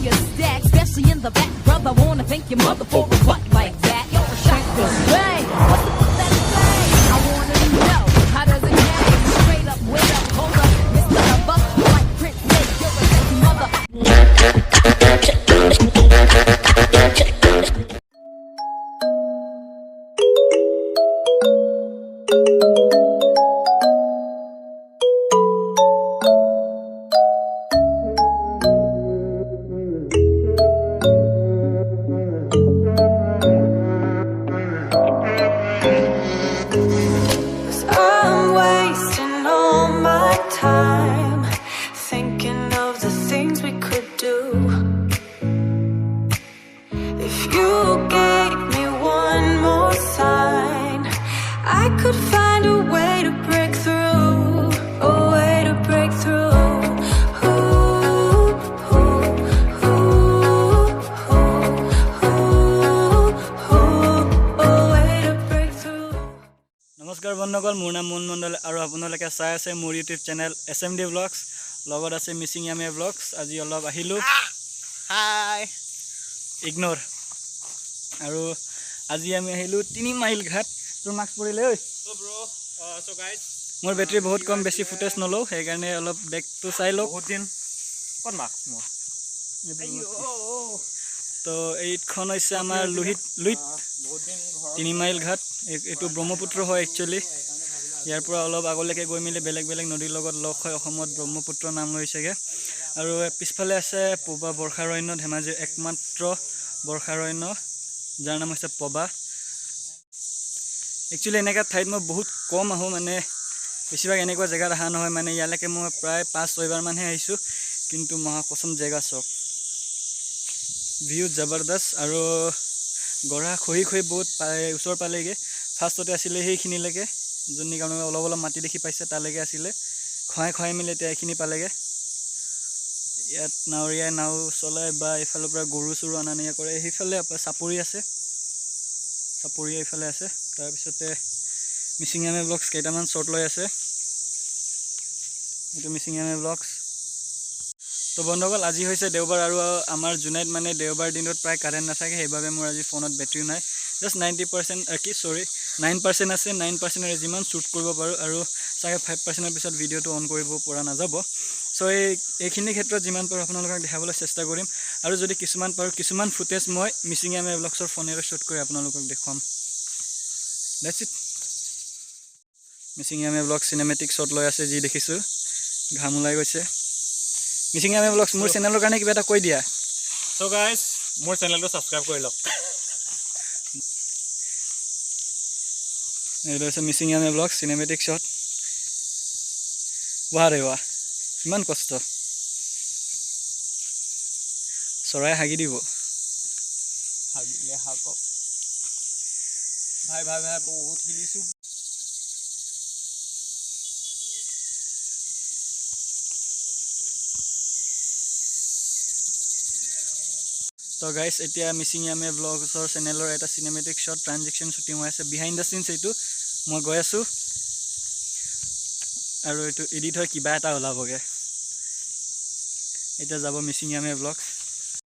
in your stack, especially in the back, brother. Wanna thank your mother for a butt like that. Yo, shaka, hey, what the fuck that say? I wanna know, how does it hang? Straight up, wait up, hold up, Mr. Buck, like Prince Nate, you're a sexy mother. I'm wasting all my time thinking of the things we could do. If you gave me one more sign, I could find a way to break through, a way to break through. Ooh, ooh, ooh, ooh, ooh, a way to break through. নমস্কাৰ বন্ধুসকল, মোৰ নাম মুন মণ্ডল আৰু আপোনালোকে চাই আছে মোৰ YouTube channel SMD blogs. লগত আছে মিচিং ইয়ামে ব্লগছ। আজি অলপ আহিলোঁ হাই ইগন'ৰ। আৰু আজি আমি আহিলোঁ 3 মাইল ঘাট। তোৰ মাস্ক পৰিলে ঐ মোৰ বেটাৰী বহুত কম, বেছি ফুটেজ নলওঁ, সেইকাৰণে অলপ বেগটো চাই লওক। বহুত দিন ক'ত মাস্ক মোৰ তো এইখন হৈছে আমাৰ লুইত বহুত দিন ঘৰত 3 মাইল ঘাট। এইটো ব্ৰহ্মপুত্ৰ হয় একচুৱেলি। ইয়াৰ পৰা অলপ আগলৈকে গৈ মেলি বেলেগ বেলেগ নদীৰ লগত লগ হৈ অসমত ব্ৰহ্মপুত্ৰ নাম লৈছেগৈ। আৰু পিছফালে আছে পবা বৰ্ষাৰণ্য, ধেমাজিৰ একমাত্ৰ বৰ্ষাৰণ্য, যাৰ নাম হৈছে পবা। একচুৱেলি এনেকুৱা ঠাইত মই বহুত কম আহোঁ, মানে বেছিভাগ এনেকুৱা জেগাত অহা নহয়। মানে ইয়ালৈকে মই প্ৰায় 5-6 বাৰমানহে আহিছোঁ, কিন্তু মহাকচম জেগা চক, ভিউ জবৰদস্ত। আৰু গৰা খহি খহি বহুত ওচৰ পালেগৈ। ফাৰ্ষ্টতে আছিলে সেইখিনিলৈকে, যোনখিনি কাৰণে অলপ অলপ মাটি দেখি পাইছে তালৈকে আছিলে, খহাই খহাই মেলি এতিয়া এইখিনি পালেগৈ। ইয়াত নাৱৰীয়াই নাও চলায় বা এইফালৰ পৰা গৰু চৰু অনা নিয়া কৰে। সেইফালে চাপৰি আছে, চাপৰি এইফালে আছে। তাৰপিছতে মিচিং ইয়ামে ব্লগছ কেইটামান শ্বৰ্ট লৈ আছে। এইটো মিচিং ইয়ামে ব্লগছ। তো বন্ধুসকল, আজি হৈছে দেওবাৰ আৰু আমাৰ জোনাইত মানে দেওবাৰ দিনত প্ৰায় কাৰেণ্ট নাথাকে, সেইবাবে মোৰ আজি ফোনত বেটেৰীও নাই। জাষ্ট 9% আছে। 9%ৰে যিমান শ্বুট কৰিব পাৰোঁ, আৰু চাগে 5%ৰ পিছত ভিডিঅ'টো অন কৰিব পৰা নাযাব। চ' এইখিনি ক্ষেত্ৰত যিমান পাৰোঁ আপোনালোকক দেখাবলৈ চেষ্টা কৰিম। আৰু যদি কিছুমান পাৰোঁ, কিছুমান ফুটেজ মই মিচিং ইয়ামে ব্লগছৰ ফোনেৰে শ্বুট কৰি আপোনালোকক দেখুৱাম। That's it. মিচিং ইয়ামে ব্লগ চিনেমেটিক শ্বট লৈ আছে, যি দেখিছোঁ ঘাম ওলাই গৈছে। মিচিং ইয়ামে ব্লগছ মোৰ চেনেলৰ কাৰণে কিবা এটা কৈ দিয়া। চ' গাইজ, মোৰ চেনেলটো ছাবস্ক্ৰাইব কৰি লওক। এইটো হৈছে মিচিং ইয়ামে ব্লগ চিনেমেটিক শ্বট। ৱাহ ৰে ৱাহ, ইমান কষ্ট। চৰাই হাগি দিব। হাগিলে হাগক ভাই, ভাই ভাই বহুত হিলিছোঁ। তো গাইজ, এতিয়া মিচিং ইয়ামে ব্লগছৰ চেনেলৰ এটা চিনেমেটিক শ্বট ট্ৰানজেকশ্যন শ্বুটিং হৈ আছে, বিহাইণ্ড দ্য চিনছ। এইটো মই গৈ আছোঁ আৰু এইটো এডিট হৈ কিবা এটা ওলাবগৈ। এতিয়া যাব মিচিং ইয়ামে ব্লগছ,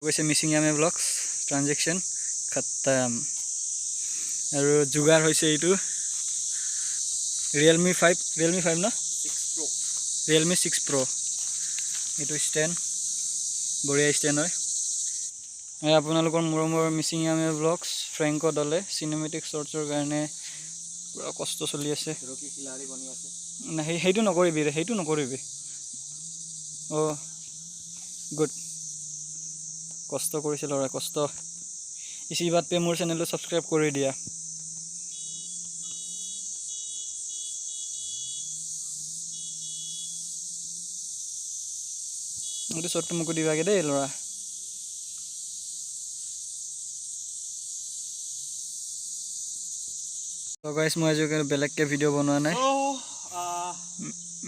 গৈছে মিচিং ইয়ামে ব্লগছ ট্ৰানজেকশ্যন খতম। আৰু যোগাৰ হৈছে এইটো ৰিয়েলমি 5 ন 6 Pro। এইটো ষ্টেণ্ড, বঢ়িয়া ষ্টেণ্ড হয়। আপোনালোকৰ মৰমৰ মিচিং ইয়ামে ব্লগছ ফ্ৰেংক দলে চিনেমেটিক শ্বৰ্টছৰ কাৰণে পূৰা কষ্ট চলি আছে। নাই সেইটো নকৰিবি, সেইটো নকৰিবি। অঁ গুড, কষ্ট কৰিছে ল'ৰা, কষ্ট। ইচি বাত পে মোৰ চেনেলটো ছাবস্ক্ৰাইব কৰি দিয়া। এইটো শ্বৰ্টটো মোকো দিবাগে দেই ল'ৰা। তো গাইজ, মই আজি বেলেগকৈ ভিডিঅ' বনোৱা নাই।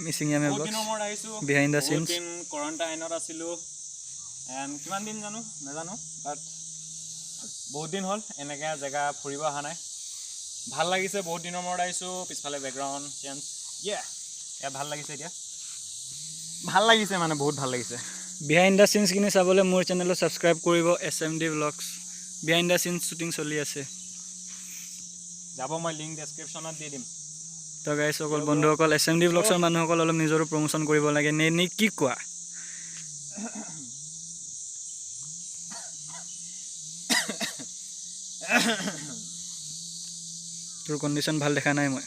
মিচিং ইয়ামে বহুত ব্লগছ দিনৰ মূৰত আহিছোঁ। বিহাইণ্ড দ্য বহুত চিনছ। দিন কোৱাৰেণ্টাইনত আছিলোঁ, কিমান দিন জানো নাজানো, বাট বহুত দিন হ'ল এনেকৈ জেগা ফুৰিব অহা নাই। ভাল লাগিছে, বহুত দিনৰ মূৰত আহিছোঁ। পিছফালে বেকগ্ৰাউণ্ড চেঞ্জ, ইয়াত ভাল লাগিছে। এতিয়া ভাল লাগিছে, মানে বহুত ভাল লাগিছে। বিহাইণ্ড দ্য চিনছখিনি চাবলৈ মোৰ চেনেলত ছাবস্ক্ৰাইব কৰিব SMD Vlogs behind the scenes shooting চলি আছে যাব মই লিংক ডেছক্ৰিপশ্যনত দি দিম তো গাইছ অকল বন্ধুসকল SMD Vlogsৰ মানুহসকল অলপ নিজৰো প্ৰমোশ্যন কৰিব লাগে নে কি কোৱা তোৰ কণ্ডিশ্যন ভাল দেখা নাই মই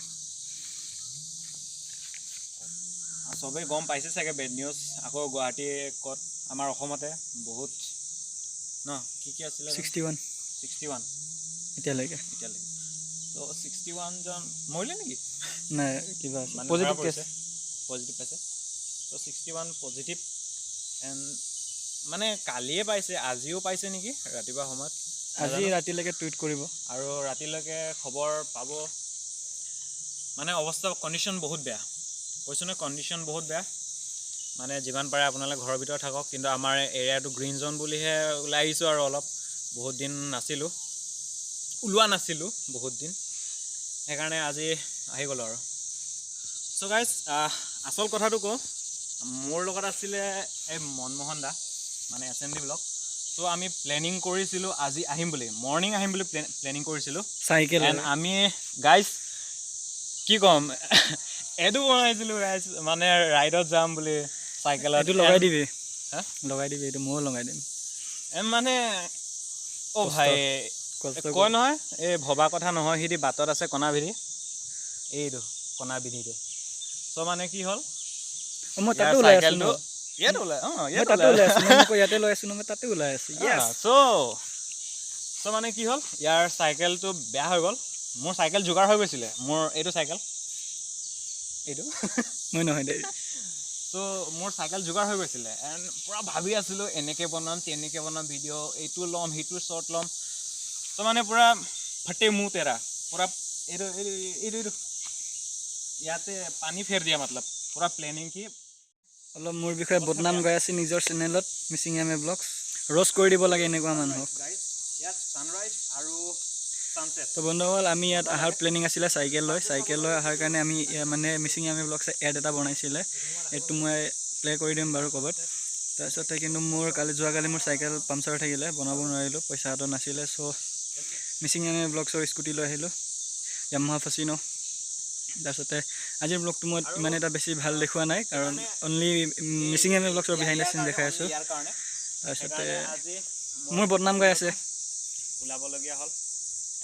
চবেই গম পাইছে চাগে বেড নিউজ আকৌ গুৱাহাটী ক'ত আমাৰ অসমতে বহুত ন কি আছিলে 61 এতিয়ালৈকে তো 61 জন মৰিলে নেকি নাই কিবা পজিটিভ পাইছে তো 61 পজিটিভ এণ্ড মানে কালিয়ে পাইছে আজিও পাইছে নেকি ৰাতিপুৱা সময়ত আজি ৰাতিলৈকে টুইট কৰিব আৰু ৰাতিলৈকে খবৰ পাব মানে অৱস্থা কণ্ডিশ্যন বহুত বেয়া কৈছোঁ নহয় কণ্ডিশ্যন বহুত বেয়া মানে যিমান পাৰে আপোনালোকে ঘৰৰ ভিতৰত থাকক কিন্তু আমাৰ এৰিয়াটো গ্ৰীণ জ'ন বুলিহে ওলাই আহিছোঁ আৰু অলপ বহুত দিন ওলোৱা নাছিলোঁ বহুত দিন সেইকাৰণে আজি আহি গ'লোঁ আৰু চ' গাইজ আচল কথাটো কওঁ মোৰ লগত আছিলে এই মনমোহন দা মানে SMD Vlog চ' আমি প্লেনিং কৰিছিলোঁ আজি আহিম বুলি মৰ্ণিং আহিম বুলি প্লেনিং কৰিছিলোঁ চাইকেল এণ্ড আমি গাইজ কি ক'ম এইটো বনাইছিলোঁ গাইজ মানে ৰাইডত যাম বুলি চাইকেলত এইটো লগাই দিবি হা লগাই দিবি এইটো ময়ো লগাই দিম মানে অ' ভাই কয় নহয় এই ভবা কথা নহয় সিদি বাটত আছে কণাবিধি এইটো কণাবিধিটো চ' মানে কি হ'ল মই তাতে ওলাই আছোঁ ন ইয়াতে ওলাই তাতে ওলাই আছোঁ মই ইয়াতে লৈ আছোঁ ন মই তাতে ওলাই আছোঁ চ' মানে কি হ'ল ইয়াৰ চাইকেলটো বেয়া হৈ গ'ল মোৰ চাইকেল যোগাৰ হৈ গৈছিলে মোৰ এইটো চাইকেল এইটো মই নহয় দেই চ' মোৰ চাইকেল যোগাৰ হৈ গৈছিলে এণ্ড পূৰা ভাবি আছিলোঁ এনেকৈ বনাম তেনেকৈ বনাম ভিডিঅ' এইটো ল'ম সেইটো শ্বৰ্ট ল'ম ত' মানে পূৰা ফটে মুহ তেৰা পূৰা এইটো ইয়াতে পানী ফেৰ দিয়া মতলব পূৰা প্লেনিং কি অলপ মোৰ বিষয়ে বদনাম গাই আছে নিজৰ চেনেলত মিচিং এমএ ব্লগছ ৰ'ষ্ট কৰি দিব লাগে এনেকুৱা মানুহক ইয়াত ছানৰাইজ আৰু ছানছেট তো বন্ধুসকল আমি ইয়াত অহাৰ প্লেনিং আছিলে চাইকেল লৈ অহাৰ কাৰণে আমি মানে মিচিং এমএ ব্লগছে এড এটা বনাইছিলে এইটো মই প্লে কৰি দিম বাৰু ক'ৰবাত তাৰপিছতে কিন্তু মোৰ যোৱাকালি মোৰ চাইকেল পামচাৰ থাকিলে বনাব নোৱাৰিলোঁ পইচা হাতত নাছিলে চ' মিচিং এমএ ব্লগছৰ স্কুটি লৈ আহিলোঁ য়ামাহা ফাচিনো তাৰপিছতে আজিৰ ব্লগটো মই ইমান এটা বেছি ভাল দেখুওৱা নাই কাৰণ অনলি মিচিং এমএ ব্লগছৰ বিহাইণ্ড দ্য চিন দেখাই আছোঁ তাৰপিছতে মোৰ বদনাম গাই আছে ওলাবলগীয়া হ'ল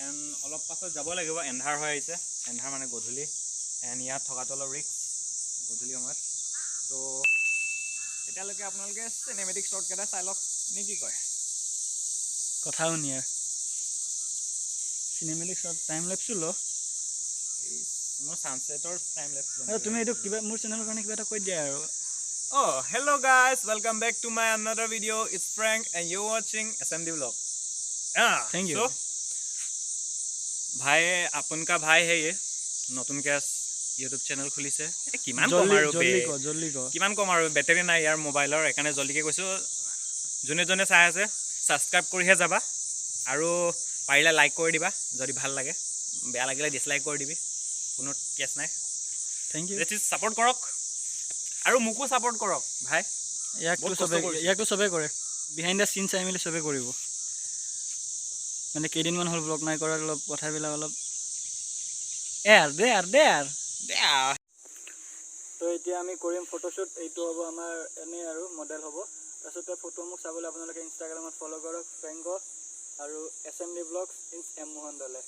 এণ্ড অলপ পাছত যাব লাগিব এন্ধাৰ হৈ আহিছে এন্ধাৰ মানে গধূলি এণ্ড ইয়াত থকাটো অলপ ৰিক্স গধূলি সময়ত ত' তেতিয়ালৈকে আপোনালোকে চিনেমেটিক শ্বৰ্টকেইটা চাই লওক নে কি কয় কথা শুনি আৰু চিনেমেটিক শ্বৰ্ট টাইম লেপছো ল মোৰ ছানছেটৰ টাইম লেপছ তুমি এইটো কিবা মোৰ চেনেলৰ কাৰণে কিবা এটা কৈ দিয়া আৰু Oh, hello guys, welcome back to my another video. It's Frank and you're watching SMD Vlog. Thank you. So, भाई अपन का भाई है ये नतुन के YouTube चैनल खुलिছে কিমান কম আৰু জল্দি ক কিমান কম আৰু বেটাৰী নাই ইয়াৰ মোবাইলৰ একানে জল্দিকে কৈছো জনে জনে চাই আছে সাবস্ক্ৰাইব কৰিহে যাবা আৰু পাৰিলে লাইক কৰি দিবা যদি ভাল লাগে বেয়া লাগিলে ডিসলাইক কৰি দিবি কোনো কেছ নাই thank you this is support কৰক আৰু মোকো সাপোৰ্ট কৰক ভাই ইয়াকটো সবে কৰে বিহাইণ্ড দ্য চিন চাই মেলি সবে কৰিব মানে কেইদিনমান হ'ল ব্লগ নাই কৰা অলপ কথাবিলাক অলপ দেৰ তো এতিয়া আমি কৰিম ফটোশ্বুট এইটো হ'ব আমাৰ এনেই আৰু মডেল হ'ব তাৰপিছতে ফটো মোক চাবলৈ আপোনালোকে ইনষ্টাগ্ৰামত ফ'ল' কৰক ফ্ৰেংক আৰু SMD Vlogs ইনছ এম মোহন দলে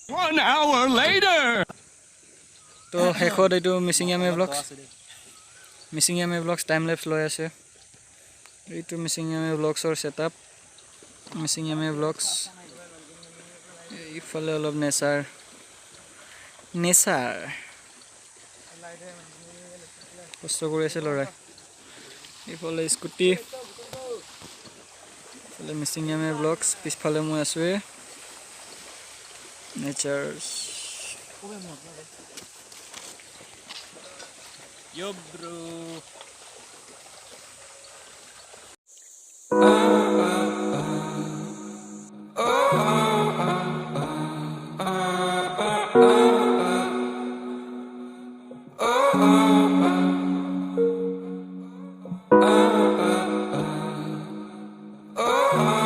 1 hour later তো শেষত এইটো Mising MA vlogs time lapse লৈ আছে এইটো মিচিং এমএ ব্লগছৰ ছেটআপ মিচিং এমএ ব্লগছ এইফালে অলপ নেচাৰ কষ্ট কৰি আছে ল'ৰাই এইফালে স্কুটি এইফালে মিচিং এমএ ব্লগছ পিছফালে মই আছোঁৱে Nature's Yo bro oh, oh, oh. heart.